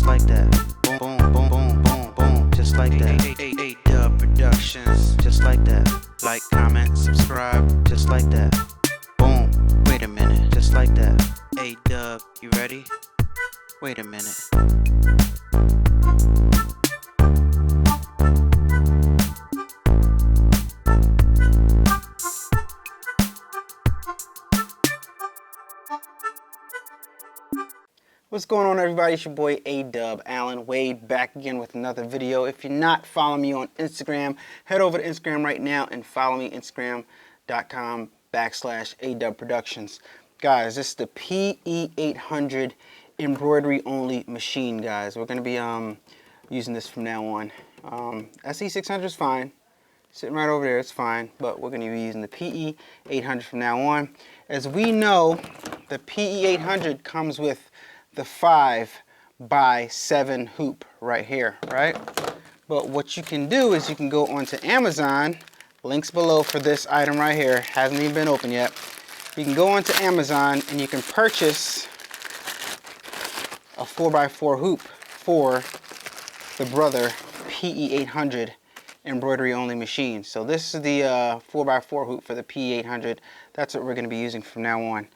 like that. Boom, boom, boom, boom, boom, boom, just like that. A-Dubb Productions, just like that. Like, comment, subscribe, just like that. Boom, wait a minute, just like that. A-Dubb, you ready? Wait a minute. What's going on, everybody? It's your boy A-Dubb, Allan Wade, back again with another video. If you're not following me on Instagram, head over to Instagram right now and follow me, instagram.com/adubbproductions. Guys, this is the PE800 embroidery only machine, guys. We're going to be using this from now on. SE600 is fine. Sitting right over there, it's fine, but we're going to be using the PE800 from now on. As we know, the PE800 comes with the 5x7 hoop right here, right? But what you can do is you can go onto Amazon, links below for this item right here, hasn't even been opened yet. You can go onto Amazon and you can purchase a 4x4 hoop for the Brother PE800 embroidery only machine. So this is the 4x4 hoop for the PE800. That's what we're going to be using from now on.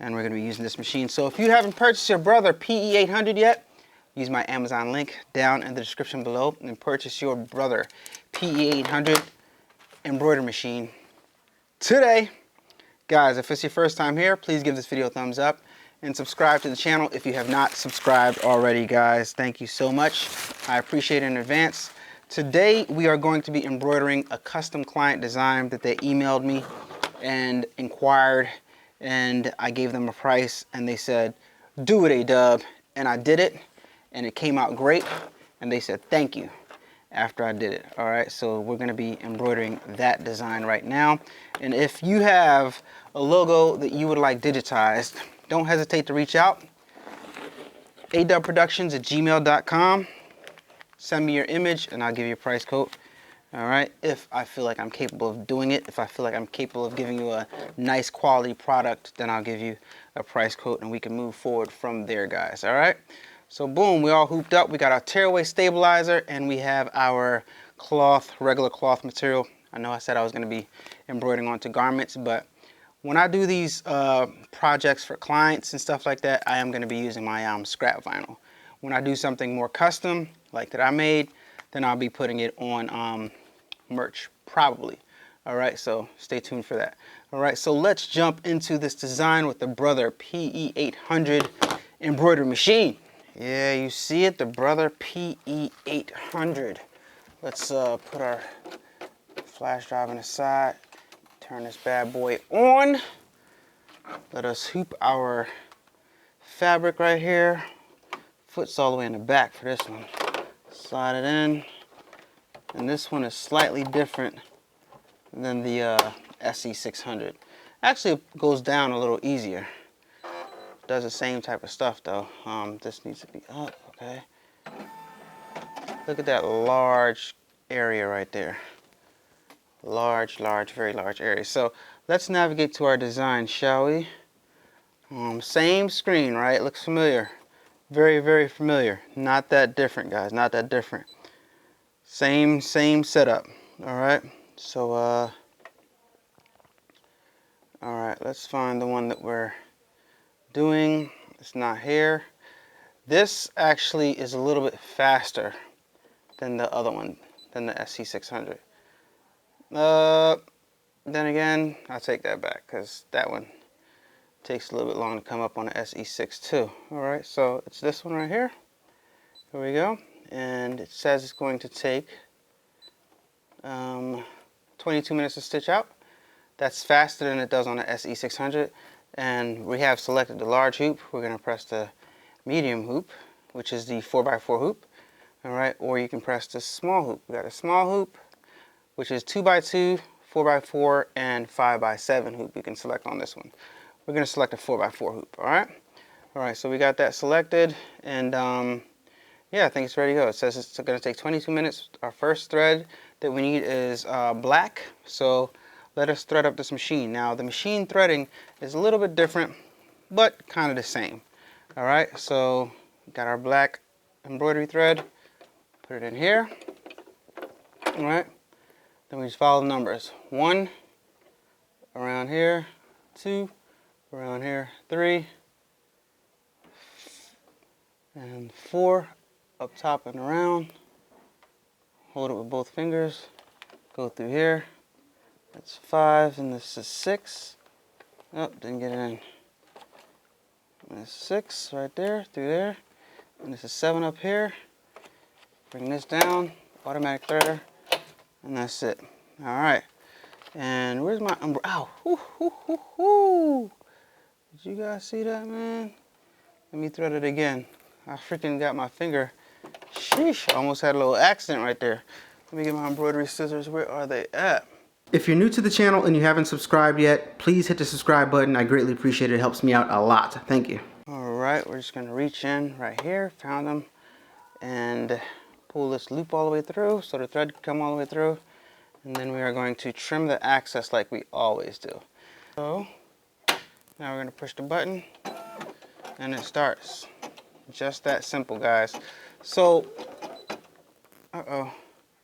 And we're going to be using this machine. So if you haven't purchased your Brother PE800 yet, use my Amazon link down in the description below and purchase your Brother PE800 embroidery machine today. Guys, if it's your first time here, please give this video a thumbs up and subscribe to the channel if you have not subscribed already, guys. Thank you so much. I appreciate it in advance. Today we are going to be embroidering a custom client design that they emailed me and inquired, and I gave them a price and they said, do it, A-Dubb, and I did it and it came out great, and they said thank you after I did it. All right, so we're going to be embroidering that design right now. And if you have a logo that you would like digitized, don't hesitate to reach out. adubbproductions@gmail.com. Send me your image and I'll give you a price quote. All right, if I feel like I'm capable of doing it, if I feel like I'm capable of giving you a nice quality product, then I'll give you a price quote and we can move forward from there, guys. All right, so boom, we all hooped up. We got our tearaway stabilizer and we have our cloth, regular cloth material. I know I said I was going to be embroidering onto garments, but when I do these projects for clients and stuff like that, I am going to be using my scrap vinyl. When I do something more custom, like that I made, then I'll be putting it on merch, probably. All right, so stay tuned for that. All right, so let's jump into this design with the Brother PE800 embroidery machine. Yeah, you see it, the Brother PE800. Let's put our flash drive on the side, turn this bad boy on. Let us hoop our fabric right here. Foot's all the way in the back for this one. Slide it in. And this one is slightly different than the SE600. Actually, it goes down a little easier. Does the same type of stuff though. This needs to be up, okay. Look at that large area right there. Large, very large area. So let's navigate to our design, shall we? Same screen, right? Looks familiar. Very familiar. Not that different, guys. Not that different. Same setup. All right. So all right, let's find the one that we're doing. It's not here. This actually is a little bit faster than the other one, than the SE600. Then again, I'll take that back because that one takes a little bit longer to come up on the SE6 too. All right, so it's this one right here. Here we go. And it says it's going to take 22 minutes to stitch out. That's faster than it does on the SE600. And we have selected the large hoop. We're going to press the medium hoop, which is the 4x4 hoop. All right, or you can press the small hoop. We got a small hoop, which is 2x2, 4x4, and 5x7 hoop. You can select on this one. We're going to select a 4x4 hoop. All right. All right, so we got that selected, and yeah, I think it's ready to go. It says it's going to take 22 minutes. Our first thread that we need is black, so let us thread up this machine. Now, the machine threading is a little bit different, but kind of the same. All right, so we got our black embroidery thread, put it in here. All right, then we just follow the numbers. 1 around here, 2 around here, 3, and 4 up top and around. Hold it with both fingers, go through here. That's 5, and this is 6. Oh, didn't get it in. And this is 6 right there, through there. And this is 7 up here. Bring this down, automatic threader, and that's it. All right. And where's my ow? Ooh, ooh, ooh, ooh. Did you guys see that, man? Let me thread it again. I freaking got my finger. Sheesh, almost had a little accident right there. Let me get my embroidery scissors. Where are they at? If you're new to the channel and you haven't subscribed yet, please hit the subscribe button. I greatly appreciate it. It helps me out a lot. Thank you. All right, we're just gonna reach in right here, found them, and pull this loop all the way through so the thread can come all the way through. And then we are going to trim the access like we always do. So now we're going to push the button and it starts. Just that simple, guys. So,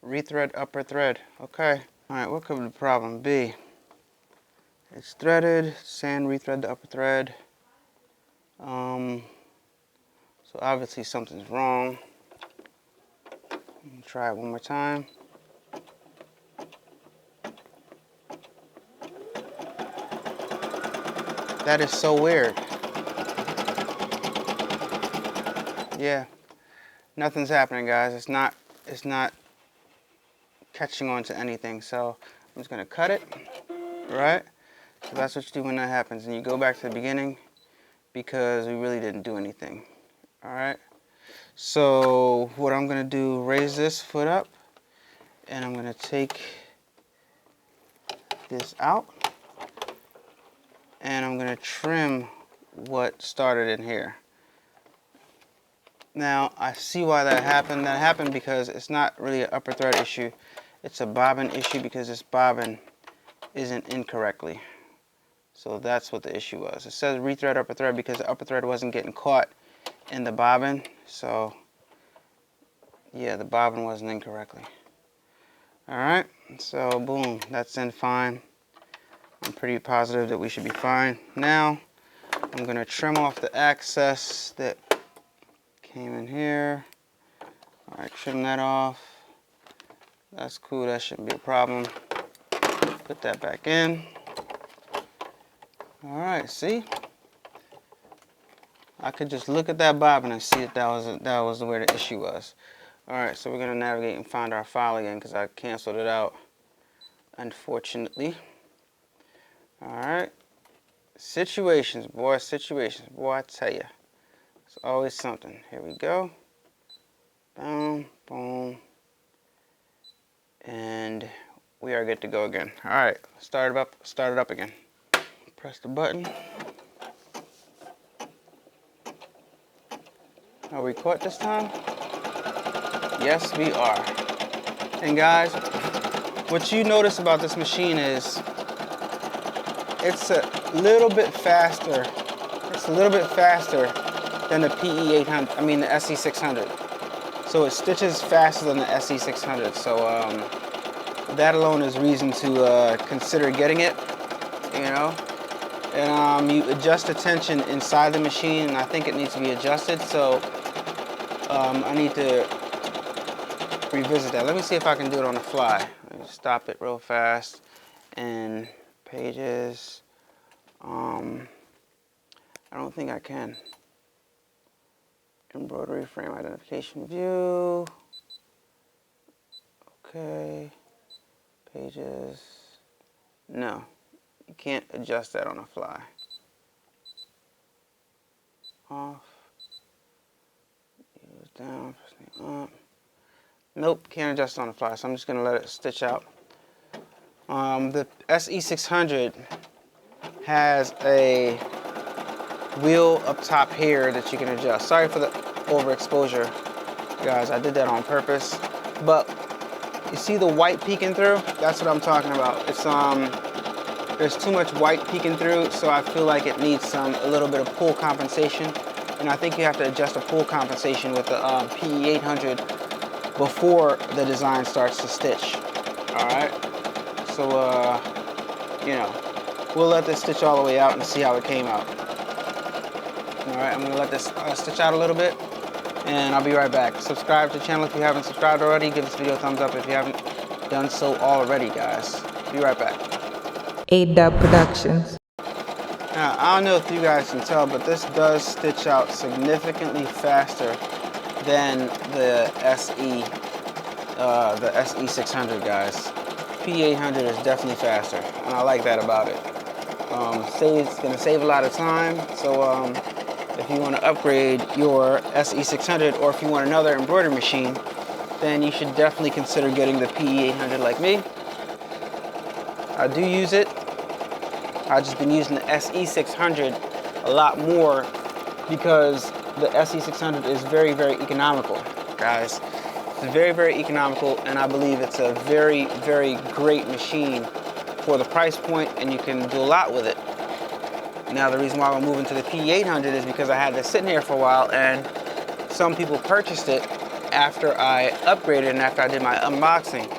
rethread upper thread. Okay. All right, what could the problem be? It's threaded, sand rethread the upper thread. So obviously something's wrong. Let me try it one more time. That is so weird. Yeah, nothing's happening, guys. It's not catching on to anything. So I'm just gonna cut it, right? So that's what you do when that happens, and you go back to the beginning because we really didn't do anything. All right. So what I'm gonna do, raise this foot up, and I'm gonna take this out. And I'm going to trim what started in here. Now, I see why that happened. That happened because it's not really an upper thread issue. It's a bobbin issue because this bobbin isn't in correctly. So that's what the issue was. It says rethread upper thread because the upper thread wasn't getting caught in the bobbin. So, yeah, the bobbin wasn't in correctly. Alright, so boom, that's in fine. I'm pretty positive that we should be fine. Now, I'm going to trim off the excess that came in here. All right, trim that off. That's cool, that shouldn't be a problem. Put that back in. All right, see? I could just look at that bobbin and see that that was where the issue was. All right, so we're going to navigate and find our file again because I canceled it out, unfortunately. Alright, situations, boy, I tell you. It's always something. Here we go. Boom, boom. And we are good to go again. Alright, start it up again. Press the button. Are we caught this time? Yes, we are. And guys, what you notice about this machine is it's a little bit faster. It's a little bit faster than the PE800. I mean the SE600. So it stitches faster than the SE600. So that alone is reason to consider getting it. You know, and you adjust the tension inside the machine, and I think it needs to be adjusted. So I need to revisit that. Let me see if I can do it on the fly. Let me stop it real fast and. Pages. I don't think I can. Embroidery frame identification view. Okay. Pages. No, you can't adjust that on the fly. Off. Use down. Up. Nope, can't adjust on the fly. So I'm just gonna let it stitch out. The SE600 has a wheel up top here that you can adjust. Sorry for the overexposure, guys. I did that on purpose. But you see the white peeking through? That's what I'm talking about. It's there's too much white peeking through, so I feel like it needs a little bit of pull compensation. and I think you have to adjust the pull compensation with the PE800 before the design starts to stitch. All right, so you know, we'll let this stitch all the way out and see how it came out. All right, I'm gonna let this stitch out a little bit, and I'll be right back. Subscribe to the channel if you haven't subscribed already. Give this video a thumbs up if you haven't done so already, guys. Be right back. A-Dubb Productions. Now, I don't know if you guys can tell, but this does stitch out significantly faster than the SE600, guys. P800 is definitely faster, and I like that about it. It's gonna save a lot of time, so if you want to upgrade your SE600 or if you want another embroidery machine, then you should definitely consider getting the PE800 like me. I do use it. I've just been using the SE600 a lot more because the SE600 is very, very economical, guys. It's very, very economical, and I believe it's a very, very great machine for the price point, and you can do a lot with it. Now, the reason why I'm moving to the PE800 is because I had this sitting here for a while, and some people purchased it after I upgraded and after I did my unboxing.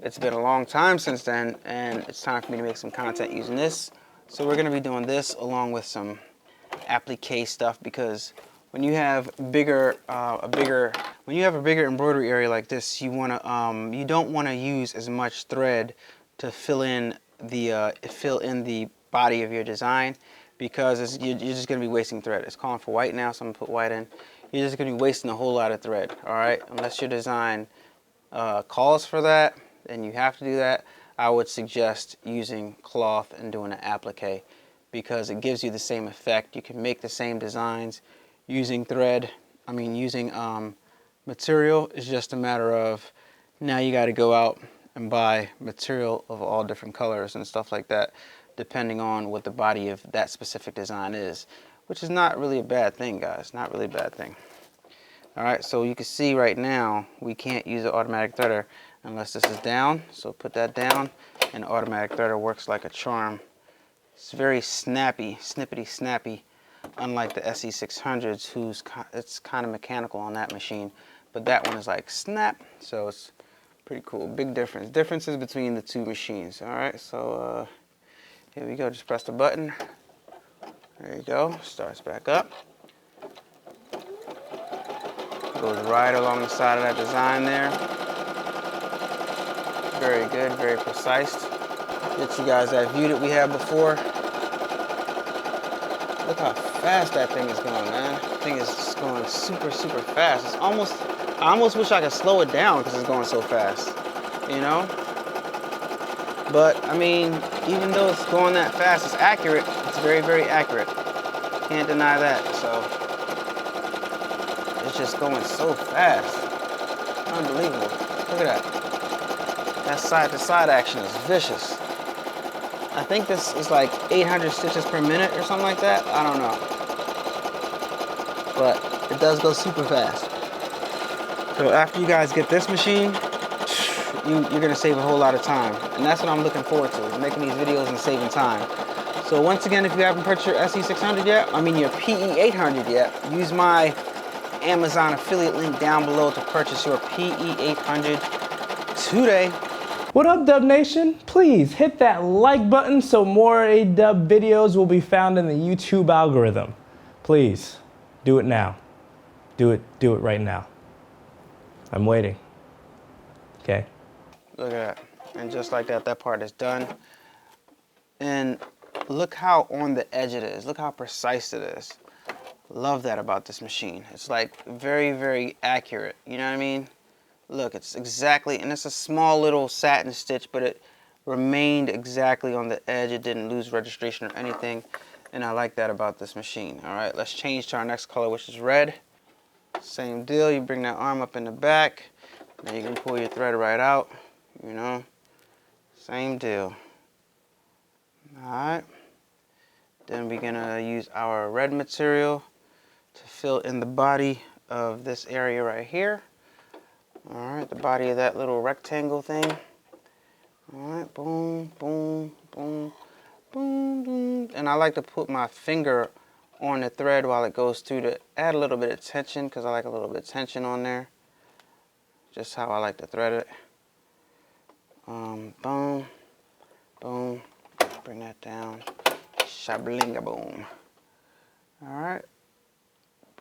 It's been a long time since then, and it's time for me to make some content using this. So we're gonna be doing this along with some applique stuff, because when you have a bigger embroidery area like this, you don't wanna use as much thread to fill in the body of your design, because you're just gonna be wasting thread. It's calling for white now, so I'm gonna put white in. You're just gonna be wasting a whole lot of thread, all right? Unless your design calls for that, and you have to do that, I would suggest using cloth and doing an applique, because it gives you the same effect. You can make the same designs using using material. It's just a matter of now you got to go out and buy material of all different colors and stuff like that, depending on what the body of that specific design is, which is not really a bad thing, guys. Not really a bad thing. All right, so you can see right now we can't use the automatic threader unless this is down. So put that down, and the automatic threader works like a charm. It's very snappy, snippety snappy, unlike the SE600s, it's kind of mechanical on that machine, but that one is like snap. So it's pretty cool. Big differences between the two machines. All right, so here we go. Just press the button. There you go. Starts back up. Goes right along the side of that design there. Very good, very precise. Get you guys that view that we had before. Look how fast that thing is going, man. That thing is just going super, super fast. I almost wish I could slow it down because it's going so fast, you know? But, I mean, even though it's going that fast, it's accurate. It's very, very accurate. Can't deny that, so. It's just going so fast. Unbelievable. Look at that. That side-to-side action is vicious. I think this is like 800 stitches per minute or something like that. I don't know. But it does go super fast. So after you guys get this machine, you're going to save a whole lot of time. And that's what I'm looking forward to, making these videos and saving time. So once again, if you haven't purchased your SE600 yet, your PE800 yet, use my Amazon affiliate link down below to purchase your PE800 today. What up, Dubb Nation? Please hit that like button so more A-Dubb videos will be found in the YouTube algorithm. Please, do it now. Do it right now. I'm waiting. Okay? Look at that. And just like that, that part is done. And look how on the edge it is. Look how precise it is. Love that about this machine. It's like very, very accurate. You know what I mean? Look, it's exactly, and it's a small little satin stitch, but it remained exactly on the edge. It didn't lose registration or anything. And I like that about this machine. All right, let's change to our next color, which is red. Same deal. You bring that arm up in the back. Now you can pull your thread right out. You know, same deal. All right. Then we're gonna use our red material to fill in the body of this area right here. All right, the body of that little rectangle thing. All right, boom, boom, boom, boom, boom. And I like to put my finger on the thread while it goes through to add a little bit of tension, because I like a little bit of tension on there. Just how I like to thread it. Boom, boom, bring that down. Shablinga boom. Alright,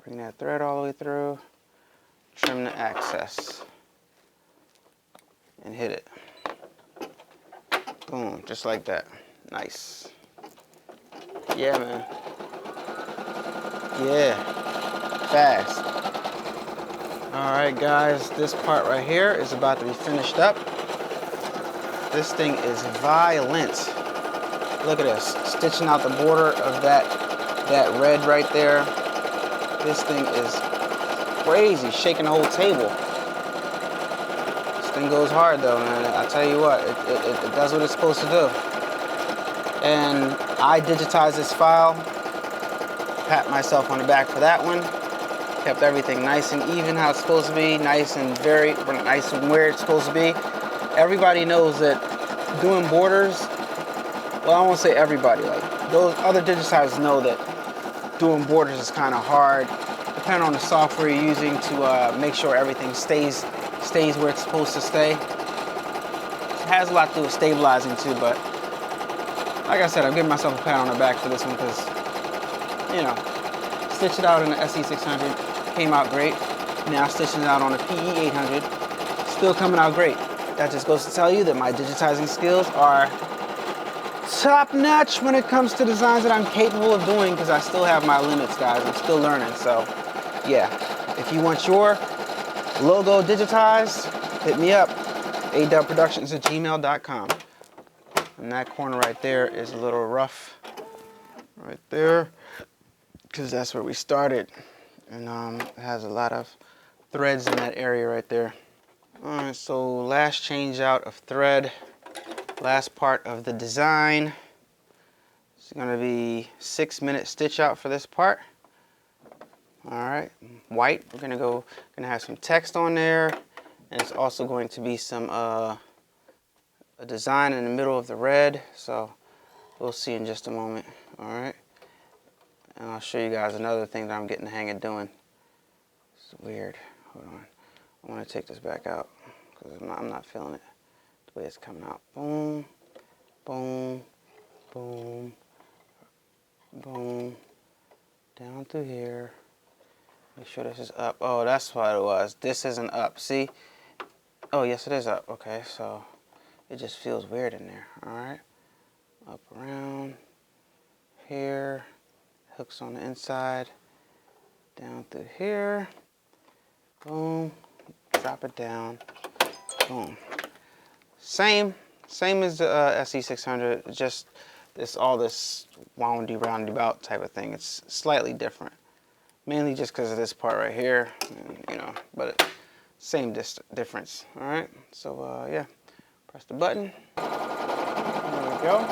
bring that thread all the way through, trim the excess, and hit it. Boom, just like that. Nice. Yeah, man. Yeah, fast. Alright guys, this part right here is about to be finished up. This thing is violent. Look at this, stitching out the border of that red right there. This thing is crazy, shaking the whole table. This thing goes hard though, man. I tell you what, it does what it's supposed to do. And I digitized this file, pat myself on the back for that one. Kept everything nice and even how it's supposed to be, nice and where it's supposed to be. Everybody knows that doing borders, well, I won't say everybody, like those other digitizers know that doing borders is kind of hard, depending on the software you're using to make sure everything stays where it's supposed to stay. It has a lot to do with stabilizing too, but like I said, I'm giving myself a pat on the back for this one because, you know, stitched it out in the SE600, came out great. Now stitching it out on the PE800, still coming out great. That just goes to tell you that my digitizing skills are top notch when it comes to designs that I'm capable of doing, because I still have my limits, guys. I'm still learning. So yeah, if you want your logo digitized, hit me up, adubbproductions@gmail.com. And that corner right there is a little rough right there, because that's where we started, and it has a lot of threads in that area right there. All right, so last change out of thread, last part of the design. It's gonna be 6-minute stitch out for this part. All right, white. We're gonna have some text on there, and it's also going to be some a design in the middle of the red. So we'll see in just a moment. All right, and I'll show you guys another thing that I'm getting the hang of doing. It's weird. Hold on. I want to take this back out because I'm not feeling it the way it's coming out. Boom, boom, boom, boom, down through here. Make sure this is up. Oh, that's what it was. This isn't up. See? Oh, yes, it is up. Okay, so it just feels weird in there. All right, up around here, hooks on the inside, down through here. Boom. Drop it down. Boom. Same as the SE600. Just all this woundy roundy about type of thing. It's slightly different, mainly just because of this part right here, and, you know. But same difference. All right. So yeah, press the button. There we go.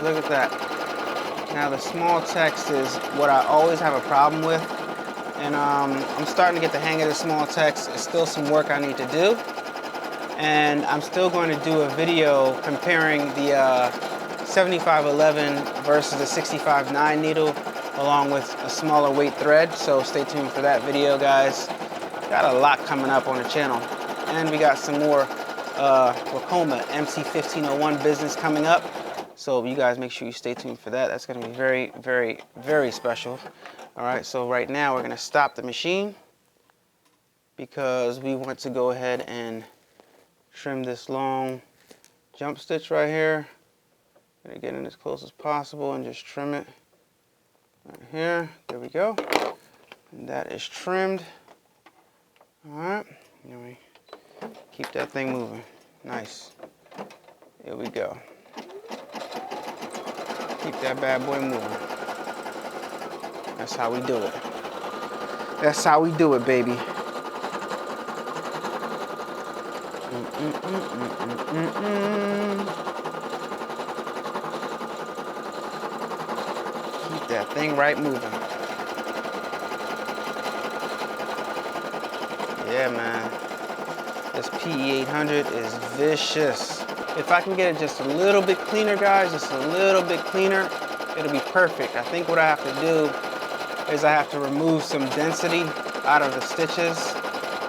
Look at that. Now the small text is what I always have a problem with, and I'm starting to get the hang of the small text. It's still some work I need to do, and I'm still going to do a video comparing the 7511 versus the 65-9 needle, along with a smaller weight thread. So stay tuned for that video, guys. Got a lot coming up on the channel, and we got some more Wacoma MC1501 business coming up. So you guys make sure you stay tuned for that. That's going to be very, very, very special. All right, so right now we're going to stop the machine because we want to go ahead and trim this long jump stitch right here. Going to get in as close as possible and just trim it right here. There we go. And that is trimmed. All right, here we keep that thing moving. Nice. Here we go. Keep that bad boy moving. That's how we do it. That's how we do it, baby. Keep that thing right moving. Yeah, man. This PE800 is vicious. If I can get it just a little bit cleaner, guys, just a little bit cleaner, it'll be perfect. I think what I have to do is I have to remove some density out of the stitches,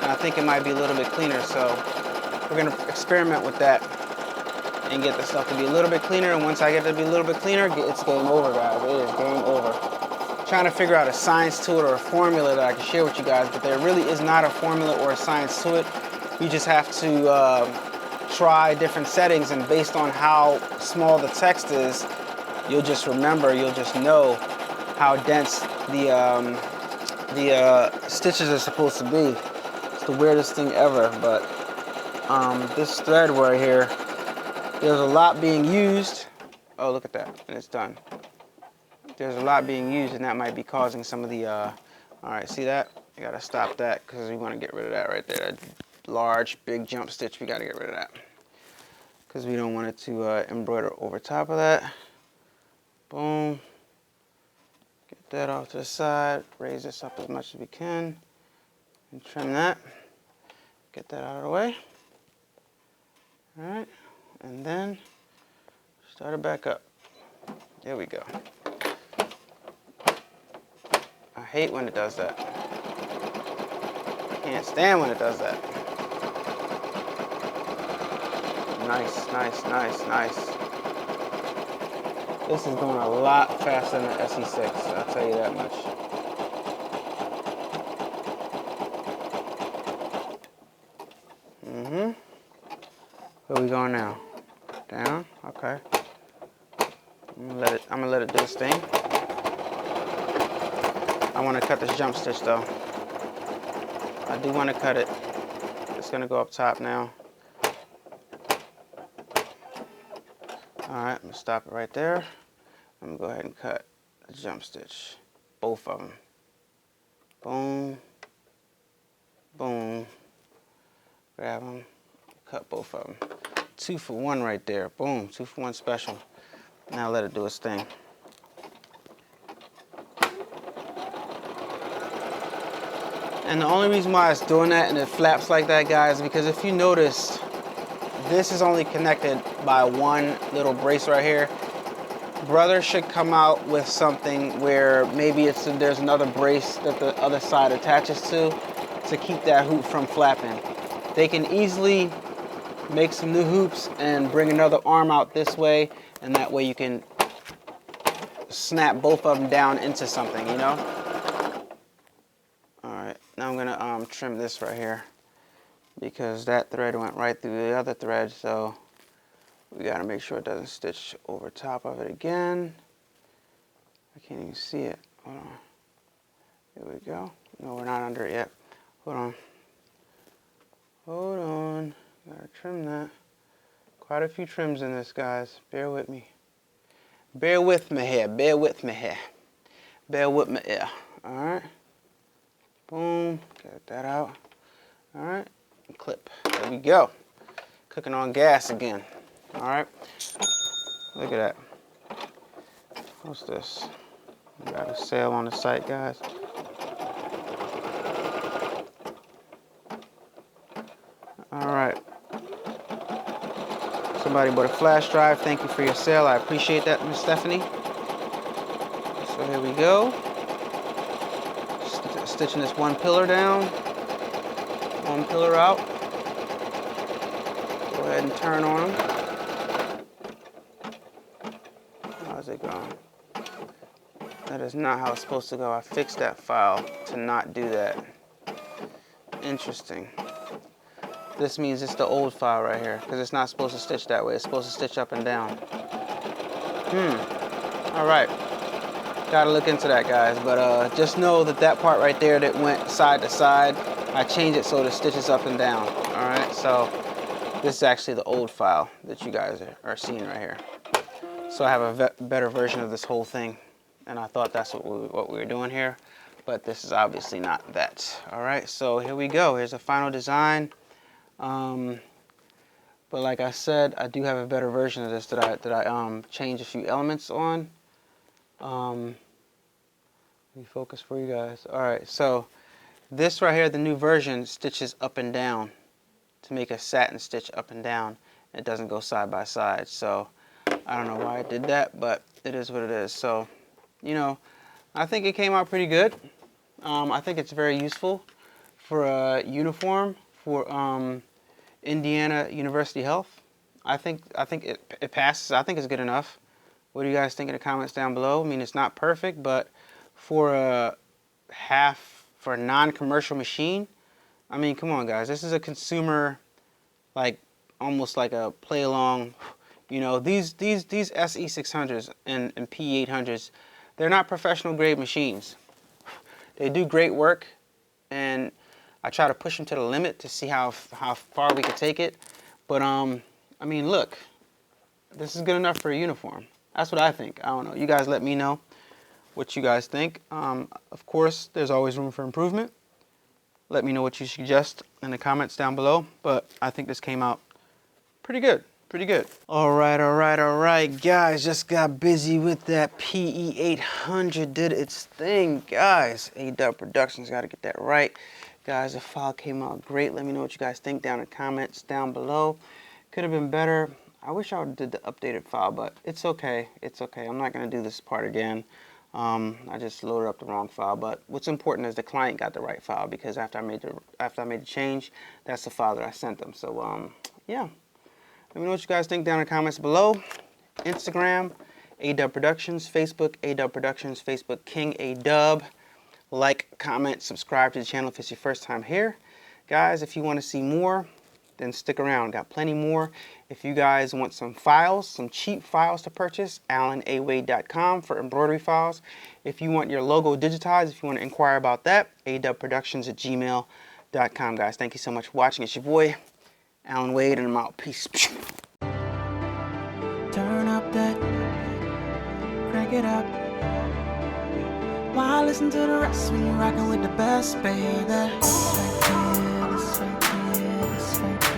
and I think it might be a little bit cleaner, so we're gonna experiment with that and get the stuff to be a little bit cleaner, and once I get it to be a little bit cleaner, it's game over, guys. It is game over. Trying to figure out a science to it or a formula that I can share with you guys, but there really is not a formula or a science to it. You just have to try different settings, and based on how small the text is, you'll just remember, you'll just know how dense the stitches are supposed to be. It's the weirdest thing ever, but this thread right here, there's a lot being used. Oh, look at that, and it's done. There's a lot being used, and that might be causing some of the, all right, see that? You gotta stop that, because we wanna get rid of that right there. That large, big jump stitch, we gotta get rid of that. Because we don't want it to embroider over top of that. Boom. Get that off to the side, raise this up as much as we can, and trim that. Get that out of the way. All right, and then start it back up. There we go. I hate when it does that. Can't stand when it does that. Nice, nice, nice, nice. This is going a lot faster than the SE6, I'll tell you that much. Where we going now? Down? Okay. I'm gonna let it do its thing. I want to cut this jump stitch though. I do want to cut it. It's gonna go up top now. Alright, I'm gonna stop it right there. I'm gonna go ahead and cut the jump stitch. Both of them. Boom. Boom. Grab them. Cut both of them. 2 for 1 right there. Boom. 2 for 1 special. Now let it do its thing. And the only reason why it's doing that and it flaps like that, guys, is because if you notice, this is only connected by one little brace right here. Brother should come out with something where maybe there's another brace that the other side attaches to keep that hoop from flapping. They can easily make some new hoops and bring another arm out this way, and that way you can snap both of them down into something, you know? Alright, now I'm gonna trim this right here because that thread went right through the other thread, so we gotta make sure it doesn't stitch over top of it again. I can't even see it. Hold on. Here we go. No, we're not under it yet. Hold on. Hold on. Gotta trim that. Quite a few trims in this, guys. Bear with me. Bear with me here. Bear with me here. Bear with me here. Alright. Boom. Get that out. Alright. Clip. There we go. Cooking on gas again. Alright. Look at that. What's this? We got a sale on the site, guys. Alright. Somebody bought a flash drive. Thank you for your sale. I appreciate that, Miss Stephanie. So here we go. Stitching this one pillar down. One pillar out. Go ahead and turn on them. How's it going? That is not how it's supposed to go. I fixed that file to not do that. Interesting. This means it's the old file right here, because it's not supposed to stitch that way. It's supposed to stitch up and down. All right. Gotta look into that, guys. But just know that that part right there that went side to side, I changed it so the stitches up and down. All right. So this is actually the old file that you guys are seeing right here. So I have a better version of this whole thing, and I thought that's what we were doing here. But this is obviously not that. All right. So here we go. Here's the final design. But like I said, I do have a better version of this that I changed a few elements on. Let me focus for you guys. All right, so this right here, the new version, stitches up and down to make a satin stitch up and down. It doesn't go side by side. So I don't know why I did that, but it is what it is. So, you know, I think it came out pretty good. I think it's very useful for a uniform for Indiana University Health. I think it passes. I think it's good enough. What do you guys think in the comments down below? I mean, it's not perfect, but for a non-commercial machine, I mean, come on, guys. This is a consumer, like almost like a play along. You know, these SE600s and PE800s, they're not professional grade machines. They do great work, and I try to push them to the limit to see how far we could take it. But I mean, look, this is good enough for a uniform. That's what I think. I don't know. You guys let me know what you guys think. Of course, there's always room for improvement. Let me know what you suggest in the comments down below. But I think this came out pretty good. Pretty good. All right, guys. Just got busy with that PE800. Did its thing, guys. A-Dubb Productions. Got to get that right. Guys, the file came out great. Let me know what you guys think down in the comments down below. Could have been better. I wish I did the updated file, but it's okay. It's okay. I'm not going to do this part again. I just loaded up the wrong file. But what's important is the client got the right file, because after I made the change, that's the file that I sent them. So yeah. Let me know what you guys think down in the comments below. Instagram, A-Dubb Productions. Facebook, A-Dubb Productions. Facebook, King A-Dubb. Like, comment, subscribe to the channel if it's your first time here. Guys, if you want to see more, then stick around. Got plenty more. If you guys want some files, some cheap files to purchase, AllanAwade.com for embroidery files. If you want your logo digitized, if you want to inquire about that, adubbproductions@gmail.com. Guys, thank you so much for watching. It's your boy, Allan Wade, and I'm out. Peace. Turn up that, crank it up. Why listen to the rest when you're rocking with the best, baby? This right here, this right here, this right here.